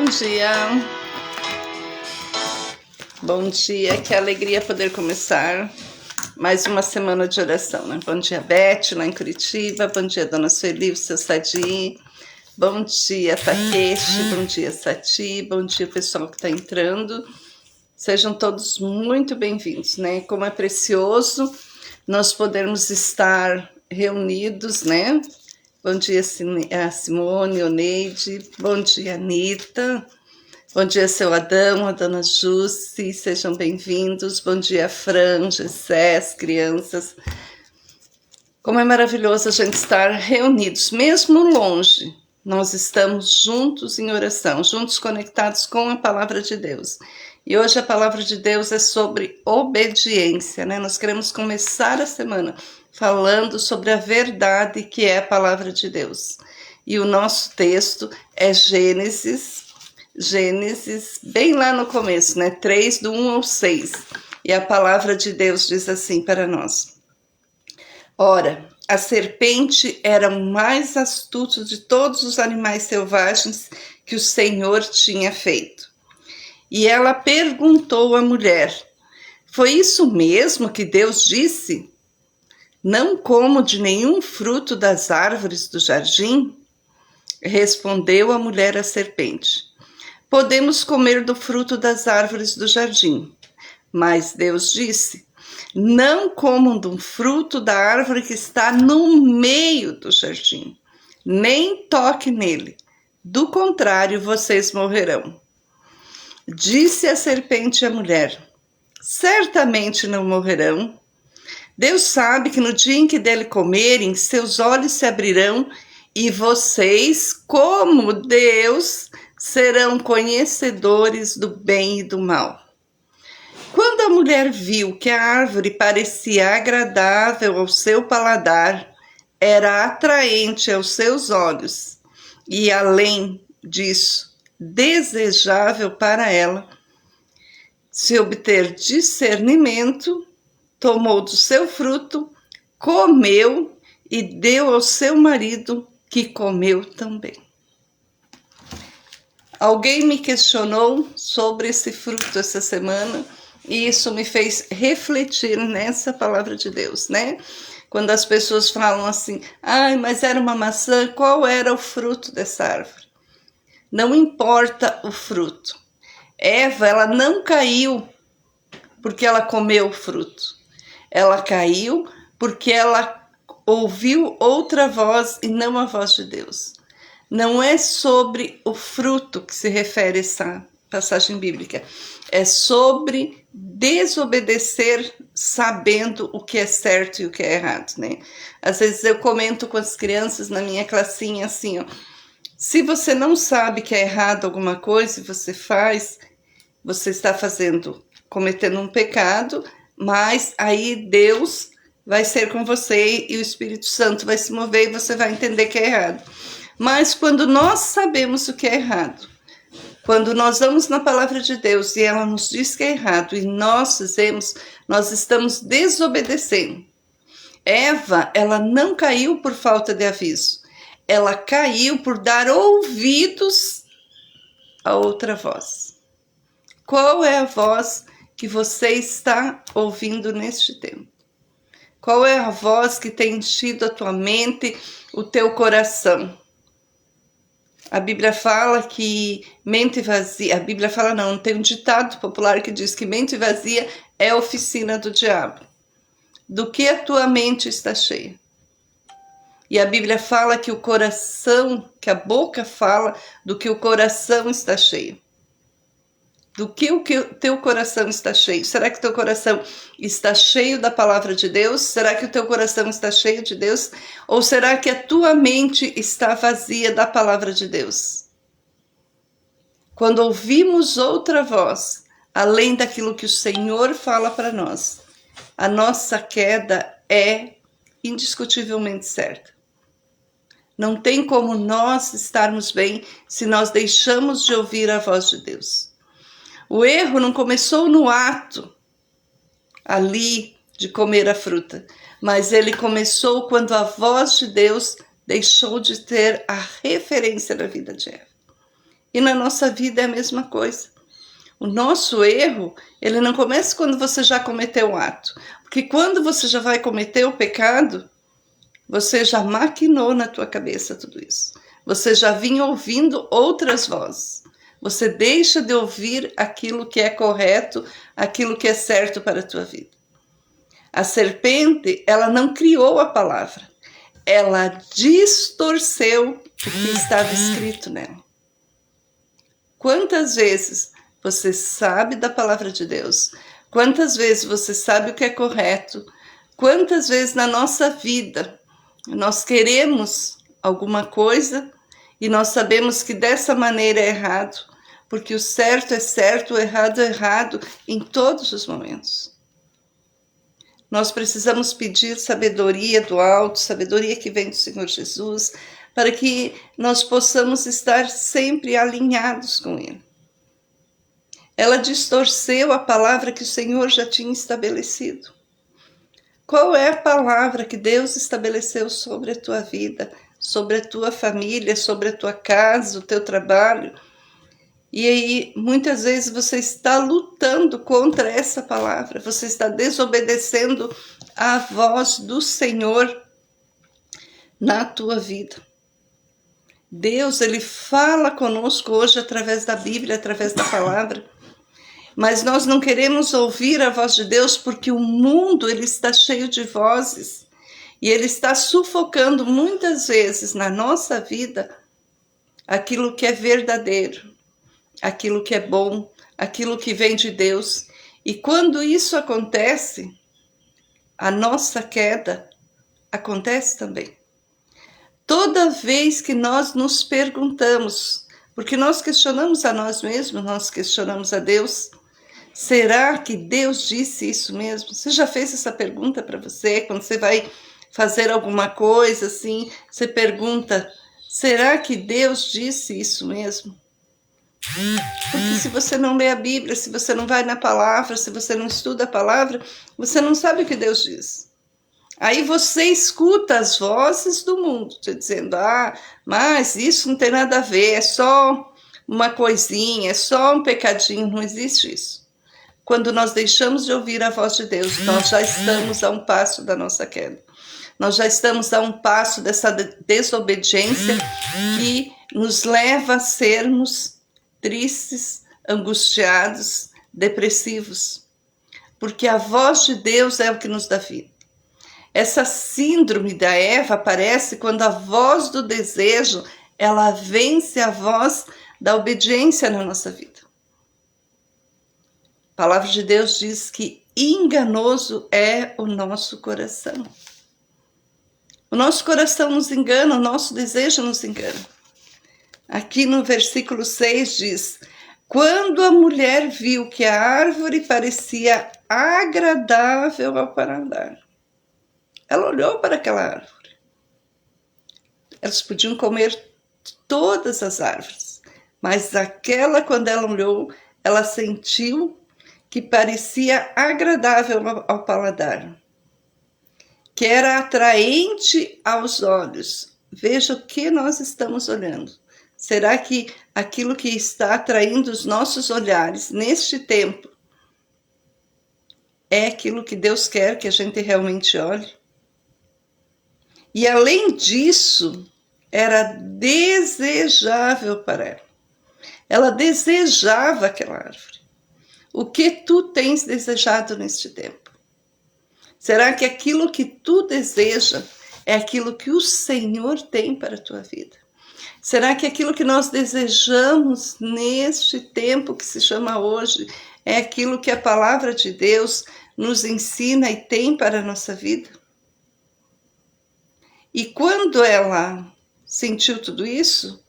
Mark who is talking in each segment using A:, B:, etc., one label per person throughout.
A: Bom dia. Bom dia, que alegria poder começar mais uma semana de oração, né? Bom dia, Beth, lá em Curitiba. Bom dia, Dona Sueli, seu Sadi. Bom dia, Takeshi. Bom dia, Sati. Bom dia, pessoal que está entrando. Sejam todos muito bem-vindos, né? Como é precioso nós podermos estar reunidos, né? Bom dia, Simone, Oneide. Bom dia, Anitta. Bom dia, seu Adão, a dona Jussi. Sejam bem-vindos. Bom dia, Fran, Gessé, as crianças. Como é maravilhoso a gente estar reunidos, mesmo longe. Nós estamos juntos em oração, juntos conectados com a palavra de Deus. E hoje a palavra de Deus é sobre obediência, né? Nós queremos começar a semana falando sobre a verdade que é a palavra de Deus. E o nosso texto é Gênesis, bem lá no começo, né? 3, do 1 ao 6. E a palavra de Deus diz assim para nós. Ora, a serpente era o mais astuto de todos os animais selvagens que o Senhor tinha feito. E ela perguntou à mulher, foi isso mesmo que Deus disse? Não como de nenhum fruto das árvores do jardim? Respondeu a mulher à serpente. Podemos comer do fruto das árvores do jardim. Mas Deus disse, não comam do fruto da árvore que está no meio do jardim. Nem toque nele. Do contrário, vocês morrerão. Disse a serpente à mulher, certamente não morrerão. Deus sabe que no dia em que dele comerem, seus olhos se abrirão e vocês, como Deus, serão conhecedores do bem e do mal. Quando a mulher viu que a árvore parecia agradável ao seu paladar, era atraente aos seus olhos e, além disso, desejável para ela, se obter discernimento, tomou do seu fruto, comeu e deu ao seu marido, que comeu também. Alguém me questionou sobre esse fruto essa semana e isso me fez refletir nessa palavra de Deus, né? Quando as pessoas falam assim, mas era uma maçã, qual era o fruto dessa árvore? Não importa o fruto. Eva, ela não caiu porque ela comeu o fruto. Ela caiu porque ela ouviu outra voz e não a voz de Deus. Não é sobre o fruto que se refere essa passagem bíblica. É sobre desobedecer sabendo o que é certo e o que é errado, né? Às vezes eu comento com as crianças na minha classinha assim, ó. Se você não sabe que é errado alguma coisa e você faz, você está cometendo um pecado, mas aí Deus vai ser com você e o Espírito Santo vai se mover e você vai entender que é errado. Mas quando nós sabemos o que é errado, quando nós vamos na palavra de Deus e ela nos diz que é errado e nós fizemos, nós estamos desobedecendo. Eva, ela não caiu por falta de aviso. Ela caiu por dar ouvidos a outra voz. Qual é a voz que você está ouvindo neste tempo? Qual é a voz que tem enchido a tua mente, o teu coração? A Bíblia fala que mente vazia, a Bíblia fala não, tem um ditado popular que diz que mente vazia é oficina do diabo. Do que a tua mente está cheia? E a Bíblia fala que o coração, que a boca fala do que o coração está cheio. Do que o teu coração está cheio? Será que o teu coração está cheio da palavra de Deus? Será que o teu coração está cheio de Deus? Ou será que a tua mente está vazia da palavra de Deus? Quando ouvimos outra voz, além daquilo que o Senhor fala para nós, a nossa queda é indiscutivelmente certa. Não tem como nós estarmos bem se nós deixamos de ouvir a voz de Deus. O erro não começou no ato ali de comer a fruta, mas ele começou quando a voz de Deus deixou de ter a referência na vida de Eva. E na nossa vida é a mesma coisa. O nosso erro, ele não começa quando você já cometeu o ato. Porque quando você já vai cometer o pecado, você já maquinou na tua cabeça tudo isso. Você já vinha ouvindo outras vozes. Você deixa de ouvir aquilo que é correto, aquilo que é certo para a tua vida. A serpente, ela não criou a palavra. Ela distorceu o que estava escrito nela. Quantas vezes você sabe da palavra de Deus? Quantas vezes você sabe o que é correto? Quantas vezes na nossa vida nós queremos alguma coisa e nós sabemos que dessa maneira é errado, porque o certo é certo, o errado é errado em todos os momentos. Nós precisamos pedir sabedoria do alto, sabedoria que vem do Senhor Jesus, para que nós possamos estar sempre alinhados com Ele. Ela distorceu a palavra que o Senhor já tinha estabelecido. Qual é a palavra que Deus estabeleceu sobre a tua vida, sobre a tua família, sobre a tua casa, o teu trabalho? E aí, muitas vezes você está lutando contra essa palavra, você está desobedecendo a voz do Senhor na tua vida. Deus, Ele fala conosco hoje através da Bíblia, através da palavra, mas nós não queremos ouvir a voz de Deus porque o mundo, ele está cheio de vozes e ele está sufocando muitas vezes na nossa vida aquilo que é verdadeiro, aquilo que é bom, aquilo que vem de Deus. E quando isso acontece, a nossa queda acontece também. Toda vez que nós nos perguntamos, porque nós questionamos a nós mesmos, nós questionamos a Deus, será que Deus disse isso mesmo? Você já fez essa pergunta para você? Quando você vai fazer alguma coisa assim, você pergunta, será que Deus disse isso mesmo? Porque se você não lê a Bíblia, se você não vai na palavra, se você não estuda a palavra, você não sabe o que Deus diz. Aí você escuta as vozes do mundo, te dizendo, mas isso não tem nada a ver, é só uma coisinha, é só um pecadinho, não existe isso. Quando nós deixamos de ouvir a voz de Deus, nós já estamos a um passo da nossa queda. Nós já estamos a um passo dessa desobediência que nos leva a sermos tristes, angustiados, depressivos. Porque a voz de Deus é o que nos dá vida. Essa síndrome da Eva aparece quando a voz do desejo, ela vence a voz da obediência na nossa vida. A palavra de Deus diz que enganoso é o nosso coração. O nosso coração nos engana, o nosso desejo nos engana. Aqui no versículo 6 diz, quando a mulher viu que a árvore parecia agradável ao paladar, ela olhou para aquela árvore. Elas podiam comer todas as árvores, mas aquela, quando ela olhou, ela sentiu que parecia agradável ao paladar, que era atraente aos olhos. Veja o que nós estamos olhando. Será que aquilo que está atraindo os nossos olhares neste tempo é aquilo que Deus quer que a gente realmente olhe? E além disso, era desejável para ela. Ela desejava aquela árvore. O que tu tens desejado neste tempo? Será que aquilo que tu deseja é aquilo que o Senhor tem para a tua vida? Será que aquilo que nós desejamos neste tempo que se chama hoje é aquilo que a palavra de Deus nos ensina e tem para a nossa vida? E quando ela sentiu tudo isso,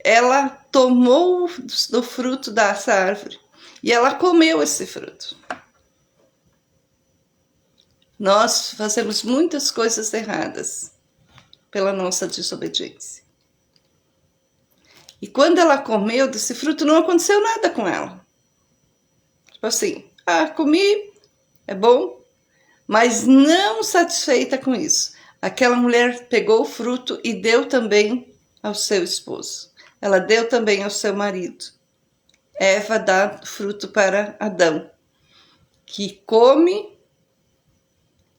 A: ela tomou do fruto dessa árvore e ela comeu esse fruto. Nós fazemos muitas coisas erradas pela nossa desobediência. E quando ela comeu desse fruto, não aconteceu nada com ela. Tipo assim, comi, é bom, mas não satisfeita com isso. Aquela mulher pegou o fruto e deu também ao seu esposo. ela deu também ao seu marido. Eva dá fruto para Adão, que come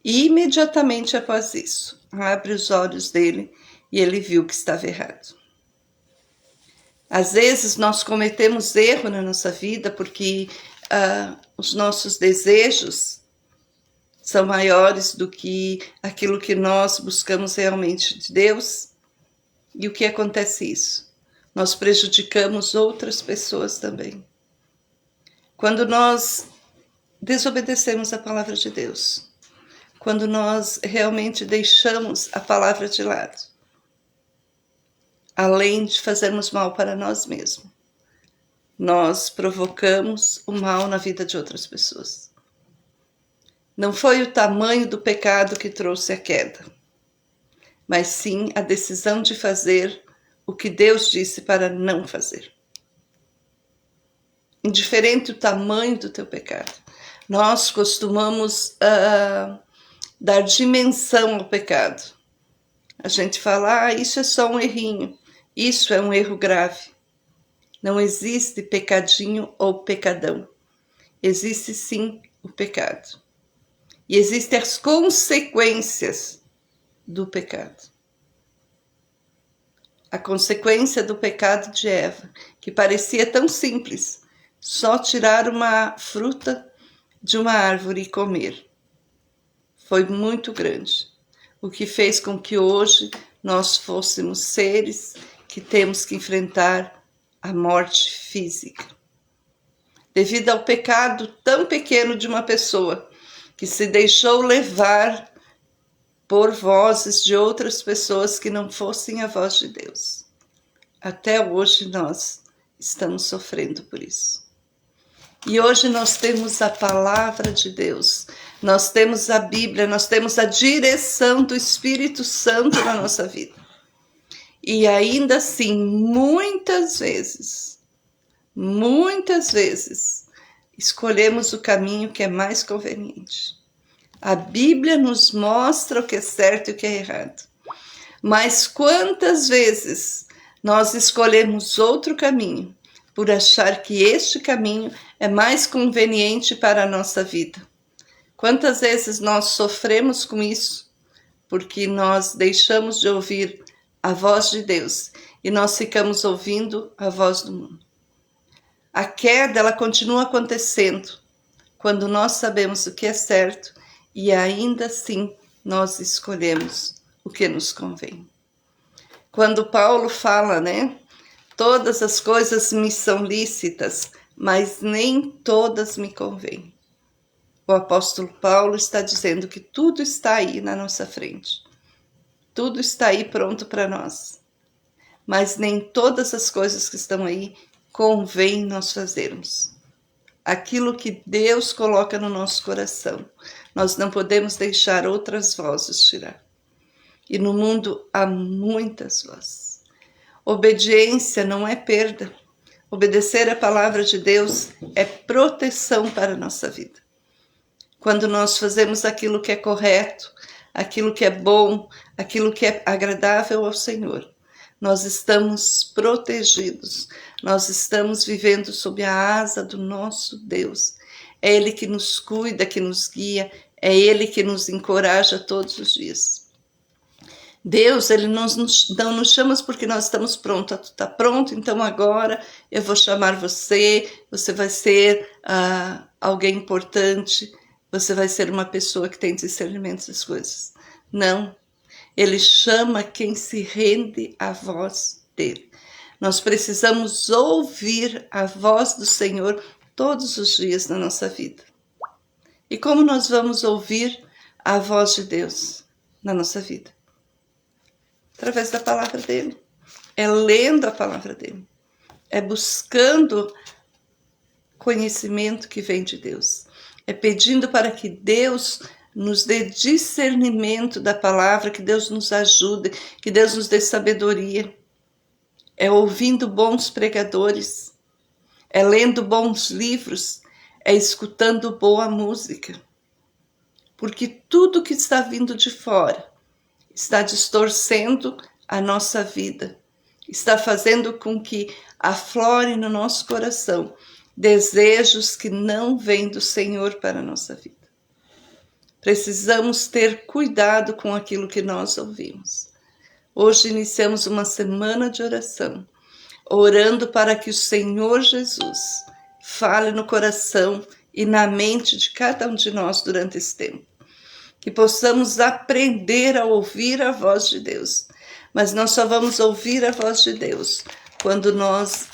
A: e imediatamente após isso, abre os olhos dele e ele viu que estava errado. Às vezes nós cometemos erro na nossa vida porque os nossos desejos são maiores do que aquilo que nós buscamos realmente de Deus. E o que acontece isso? Nós prejudicamos outras pessoas também. Quando nós desobedecemos a palavra de Deus, quando nós realmente deixamos a palavra de lado, além de fazermos mal para nós mesmos, nós provocamos o mal na vida de outras pessoas. Não foi o tamanho do pecado que trouxe a queda, mas sim a decisão de fazer o que Deus disse para não fazer. Indiferente o tamanho do teu pecado, nós costumamos dar dimensão ao pecado. A gente fala, isso é só um errinho, isso é um erro grave. Não existe pecadinho ou pecadão. Existe sim o pecado. E existem as consequências do pecado. A consequência do pecado de Eva, que parecia tão simples, só tirar uma fruta de uma árvore e comer, foi muito grande. O que fez com que hoje nós fôssemos seres que temos que enfrentar a morte física. Devido ao pecado tão pequeno de uma pessoa que se deixou levar por vozes de outras pessoas que não fossem a voz de Deus. Até hoje nós estamos sofrendo por isso. E hoje nós temos a palavra de Deus, nós temos a Bíblia, nós temos a direção do Espírito Santo na nossa vida. E ainda assim, muitas vezes, escolhemos o caminho que é mais conveniente. A Bíblia nos mostra o que é certo e o que é errado. Mas quantas vezes nós escolhemos outro caminho por achar que este caminho é mais conveniente para a nossa vida? Quantas vezes nós sofremos com isso porque nós deixamos de ouvir a voz de Deus e nós ficamos ouvindo a voz do mundo? A queda, ela continua acontecendo quando nós sabemos o que é certo e ainda assim nós escolhemos o que nos convém. Quando Paulo fala, todas as coisas me são lícitas, mas nem todas me convêm. O apóstolo Paulo está dizendo que tudo está aí na nossa frente. Tudo está aí pronto para nós. Mas nem todas as coisas que estão aí convém nós fazermos. Aquilo que Deus coloca no nosso coração, nós não podemos deixar outras vozes tirar. E no mundo há muitas vozes. Obediência não é perda. Obedecer a palavra de Deus é proteção para a nossa vida. Quando nós fazemos aquilo que é correto, aquilo que é bom, aquilo que é agradável ao Senhor, nós estamos protegidos, nós estamos vivendo sob a asa do nosso Deus. É Ele que nos cuida, que nos guia, é Ele que nos encoraja todos os dias. Deus, Ele não nos chama porque nós estamos prontos. Tu está pronto, então agora eu vou chamar você, você vai ser alguém importante, você vai ser uma pessoa que tem discernimento das coisas. Não, Ele chama quem se rende à voz dEle. Nós precisamos ouvir a voz do Senhor todos os dias na nossa vida. E como nós vamos ouvir a voz de Deus na nossa vida? Através da palavra dEle. É lendo a palavra dEle. É buscando conhecimento que vem de Deus. É pedindo para que Deus nos dê discernimento da palavra, que Deus nos ajude, que Deus nos dê sabedoria. É ouvindo bons pregadores, é lendo bons livros, é escutando boa música. Porque tudo que está vindo de fora está distorcendo a nossa vida, está fazendo com que aflore no nosso coração desejos que não vêm do Senhor para a nossa vida. Precisamos ter cuidado com aquilo que nós ouvimos. Hoje iniciamos uma semana de oração, orando para que o Senhor Jesus fale no coração e na mente de cada um de nós durante esse tempo. Que possamos aprender a ouvir a voz de Deus. Mas nós só vamos ouvir a voz de Deus quando nós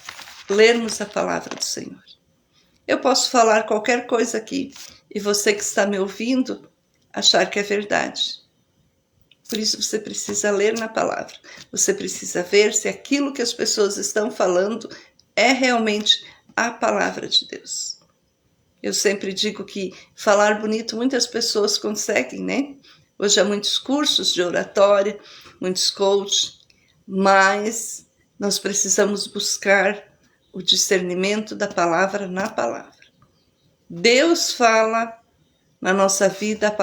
A: lermos a palavra do Senhor. Eu posso falar qualquer coisa aqui e você que está me ouvindo achar que é verdade. Por isso você precisa ler na palavra. Você precisa ver se aquilo que as pessoas estão falando é realmente a palavra de Deus. Eu sempre digo que falar bonito muitas pessoas conseguem, né? Hoje há muitos cursos de oratória, muitos coaches, mas nós precisamos buscar o discernimento da palavra na palavra. Deus fala na nossa vida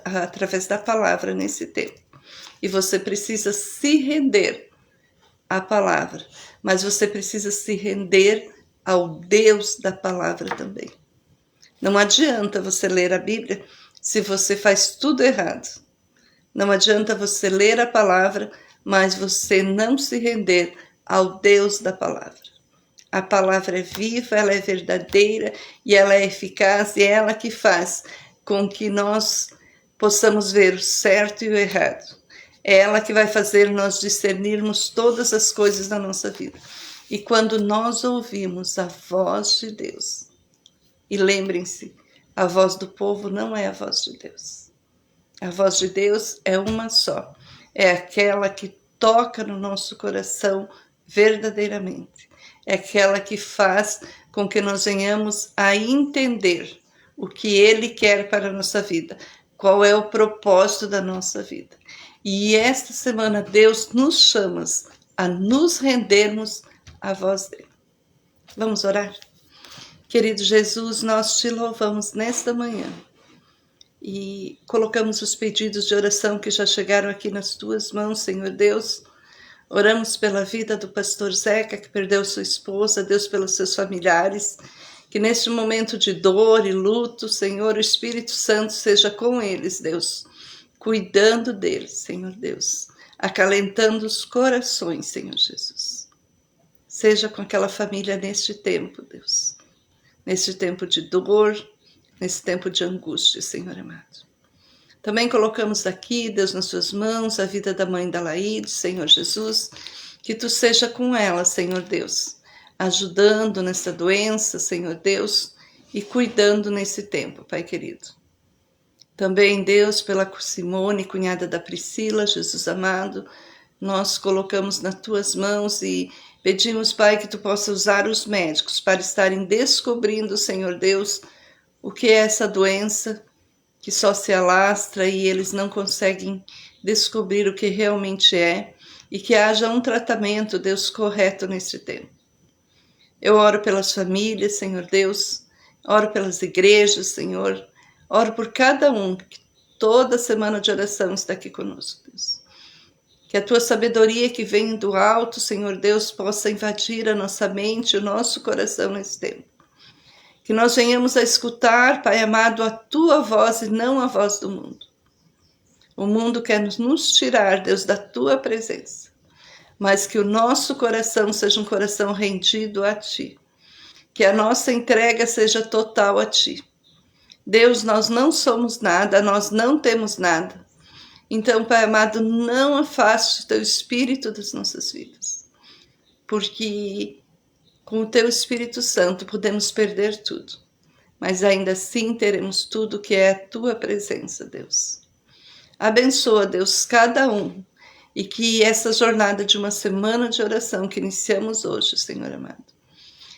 A: através da palavra nesse tempo. E você precisa se render à palavra, mas você precisa se render ao Deus da palavra também. Não adianta você ler a Bíblia se você faz tudo errado. Não adianta você ler a palavra, mas você não se render ao Deus da palavra. A palavra é viva, ela é verdadeira e ela é eficaz e é ela que faz com que nós possamos ver o certo e o errado. É ela que vai fazer nós discernirmos todas as coisas da nossa vida. E quando nós ouvimos a voz de Deus, e lembrem-se, a voz do povo não é a voz de Deus. A voz de Deus é uma só. É aquela que toca no nosso coração verdadeiramente. É aquela que faz com que nós venhamos a entender o que Ele quer para a nossa vida, qual é o propósito da nossa vida. E esta semana Deus nos chama a nos rendermos à voz dEle. Vamos orar? Querido Jesus, nós te louvamos nesta manhã e colocamos os pedidos de oração que já chegaram aqui nas tuas mãos, Senhor Deus. Oramos pela vida do pastor Zeca, que perdeu sua esposa, Deus, pelos seus familiares, que neste momento de dor e luto, Senhor, o Espírito Santo seja com eles, Deus, cuidando deles, Senhor Deus, acalentando os corações, Senhor Jesus. Seja com aquela família neste tempo, Deus, neste tempo de dor, nesse tempo de angústia, Senhor amado. Também colocamos aqui, Deus, nas suas mãos, a vida da mãe da Laíde, Senhor Jesus, que tu seja com ela, Senhor Deus, ajudando nessa doença, Senhor Deus, e cuidando nesse tempo, Pai querido. Também, Deus, pela Simone, cunhada da Priscila, Jesus amado, nós colocamos nas tuas mãos e pedimos, Pai, que tu possa usar os médicos para estarem descobrindo, Senhor Deus, o que é essa doença, que só se alastra e eles não conseguem descobrir o que realmente é, e que haja um tratamento, Deus, correto nesse tempo. Eu oro pelas famílias, Senhor Deus, oro pelas igrejas, Senhor, oro por cada um, que toda semana de oração está aqui conosco, Deus. Que a tua sabedoria que vem do alto, Senhor Deus, possa invadir a nossa mente, o nosso coração nesse tempo. Que nós venhamos a escutar, Pai amado, a tua voz e não a voz do mundo. O mundo quer nos tirar, Deus, da tua presença. Mas que o nosso coração seja um coração rendido a ti. Que a nossa entrega seja total a ti. Deus, nós não somos nada, nós não temos nada. Então, Pai amado, não afaste o teu Espírito das nossas vidas. Porque com o teu Espírito Santo podemos perder tudo, mas ainda assim teremos tudo que é a tua presença, Deus. Abençoa, Deus, cada um, e que essa jornada de uma semana de oração que iniciamos hoje, Senhor amado,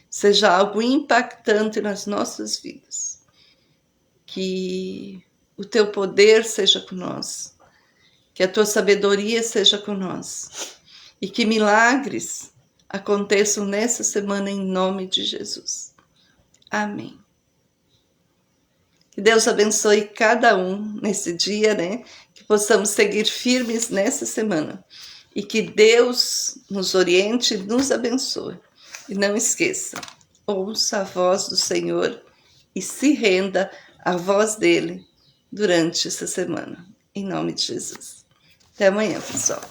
A: seja algo impactante nas nossas vidas. Que o teu poder seja com nós, que a tua sabedoria seja com nós, e que milagres aconteçam nessa semana em nome de Jesus. Amém. Que Deus abençoe cada um nesse dia, né? Que possamos seguir firmes nessa semana E que Deus nos oriente e nos abençoe. E não esqueça, ouça a voz do Senhor e se renda à voz dele durante essa semana. Em nome de Jesus. Até amanhã, pessoal.